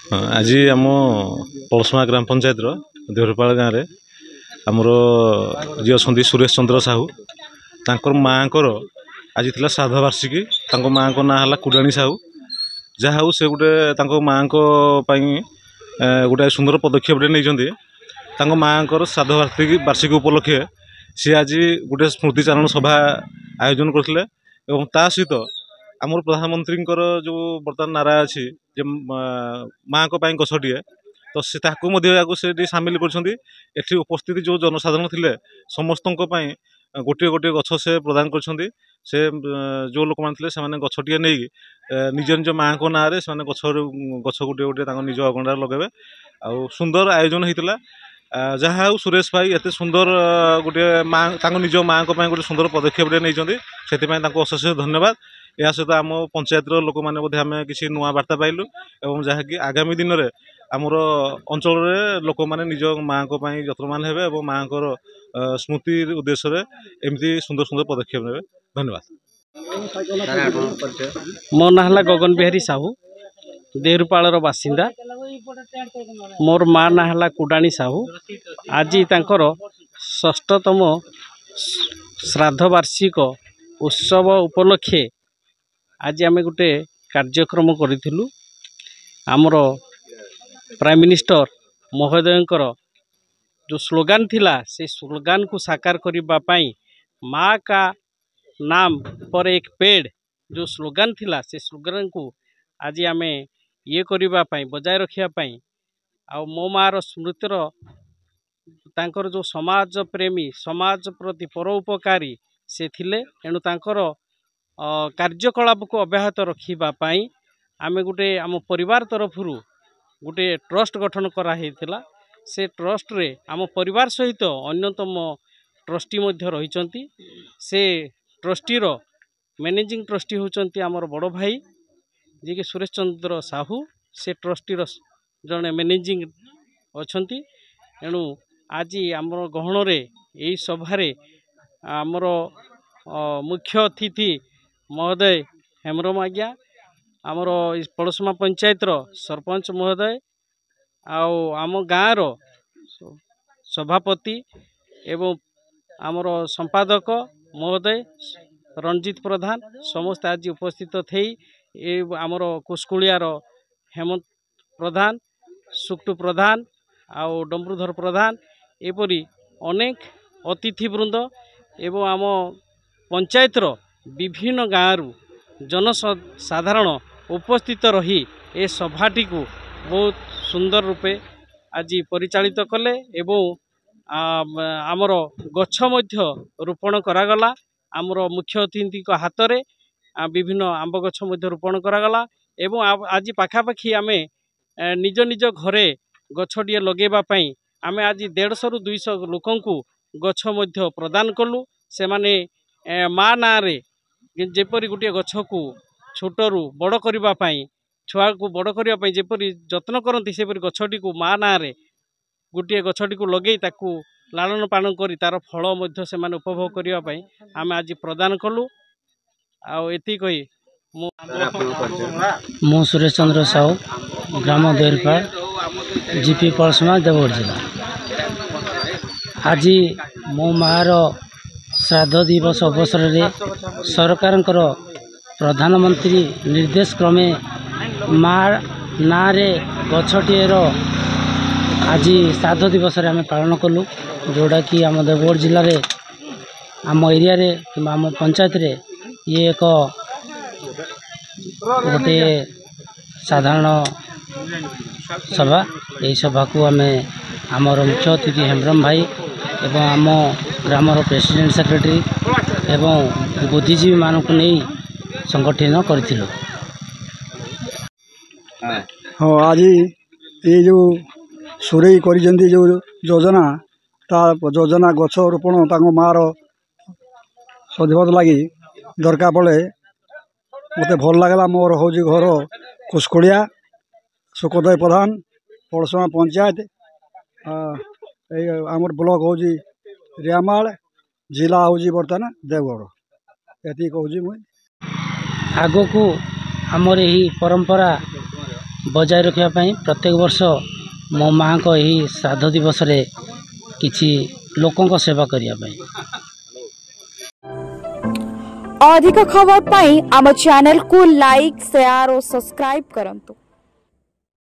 आज आम पलसमा ग्राम पंचायत देहरपाल गाँव में आमर जी अच्छा सुरेश चंद्र साहू तांकर माँ को आज थी श्राद्ध वार्षिकी माँ को ना है कुडाणी साहू जहाँ से गोटे माँ को गोटे सुंदर पदक्षेप नहीं माँ को श्राद्ध वार्षिकी उपलक्षे सी आज गोटे स्मृतिचारण सभा आयोजन करते सहित आमर प्रधानमंत्री जो बर्तमान नारा अच्छी माँ को गछटे तो से सामिल कर उपस्थित जो जनसाधारण थे समस्त गोटे गोटे गछ से प्रदान कर जो लोक मैंने गछटे नहीं निज निज माँ को ना गछ गोटे गोटे निज अगणार लगे आ सुंदर आयोजन होता जहाँ सुरेश भाई एत सुंदर गोटे माँ निज माँ को गोटे सुंदर पदक्षेप नहीं अशेष धन्यवाद। या सहित आम पंचायत लोक मैंने किसी नुआ बार्ता पाइलु और जहाँकि आगामी दिन में आमर अंचल लोक मैंने निज माँ को यत्नवान हेबे और माँ को स्मृति उद्देश्य एमती सुंदर सुंदर पदक्षेप ने धन्यवाद। मो ना है गगन बिहारी साहू देहरपाल बासिंदा मोर माँ ना है कुडाणी साहू आज तांकर 6तम श्राद्ध वार्षिक उत्सव उपलक्षे आज आम गोटे कार्यक्रम करूँ आमर प्राइम मिनिस्टर महोदयंकर जो स्लोगान थिला से स्लोगान को साकार करने माँ का नाम पर एक पेड़ जो स्लोगान थिला से स्लोगान को आज आम ये करने बजाय रखापी आ मो मार स्मृतिर तांकर जो समाज प्रेमी समाज प्रति परोपकारी से थिले एणु तांकर कार्यकलाप को अब्याहत रखापी आम गोटे आम परिवार तरफ गोटे ट्रस्ट गठन कराई से ट्रस्ट रे आम परिवार सहित अन्यतम ट्रस्टी रही से ट्रस्टीर मैनेजिंग ट्रस्टी होचंती आमर बड़ भाई जी कि सुरेश चंद्र साहू से ट्रस्टीर जड़े मैनेजिंग अच्छी एणु आज आमर गहन यही सभारे आमर मुख्य अतिथि महोदय हेमरम आज्ञा आमर पड़ोसमा पंचायत सरपंच महोदय आम गाँव सभापति एवं आमर संपादक महोदय रणजित प्रधान समस्त आज उपस्थित थे आमर कुस्कुलियार हेमंत प्रधान सुक्टु प्रधान आउ डम्बरुधर प्रधान एपरी अनेक अतिथिवृंद एवं आम पंचायतर विभिन्न गाँव जनसाधारण उपस्थित रही ए सभाटी को बहुत सुंदर रूपे आज परिचालित कले एवं आमर गछ मध्य रोपण करागला आमर मुख्य अतिथि हाथ में विभिन्न आंब गछ मध्य रोपण करागला एवं आज पाखापाखि आम निज निज घरे गछटिए लगेवाई आम आज 150 ରୁ 200 लोकंकु गछ मध्य प्रदान कलु से माने माँ ना रे जेपरी गोटे गछ को छोटरू बड़ करने छुआ को बड़ करने जेपरी जत्न करती सेपरी गछटी को माँ ना रे गोटे गछटी को लगे ताकू लालन पालन करी तार फल मध्य से माने उपभोग करने आम आज प्रदान कलु आती कही मु सुरेश चंद्र साहू ग्राम देहरपाल जीपी पलसमा देवगढ़ जिला आज मो मार श्राद्ध दिवस अवसर में सरकार प्रधानमंत्री निर्देश क्रमे माँ ना रे गछटीर आज श्राद्ध दिवस आम पालन कलु जोड़ा कि आम देवगढ़ जिले में आम एरिया रे कि आम पंचायत रे ये एक गोटे साधारण सभा यही सभा को आम आमर मुख्य अतिथि हेम्ब्रम भाई एवं आम ग्रामर प्रेसिडेंट सेक्रेटरी एवं बुद्धिजीवी मानक नहीं संगठन करूँ। हाँ आज ये जो सुरई कर जो योजना ता योजना गछ रोपण मार सदिवत लगी दरकार पड़े मत भल लगला मोर हूँ घर कुस्कुड़िया सुखोदय प्रधान पड़ोसमा पंचायत आमर ब्लॉक हूँ रियामाल जिला हूँ बर्तमान देवगढ़ ये कहूँ मुझे आग को आमर यही परंपरा बजाय रखापी प्रत्येक वर्ष मो माँ को यही श्राद्ध दिवस रे किछि लोकों सेवा करने। अधिक खबर पाई आम चैनल को लाइक शेयर और सब्सक्राइब करंतु।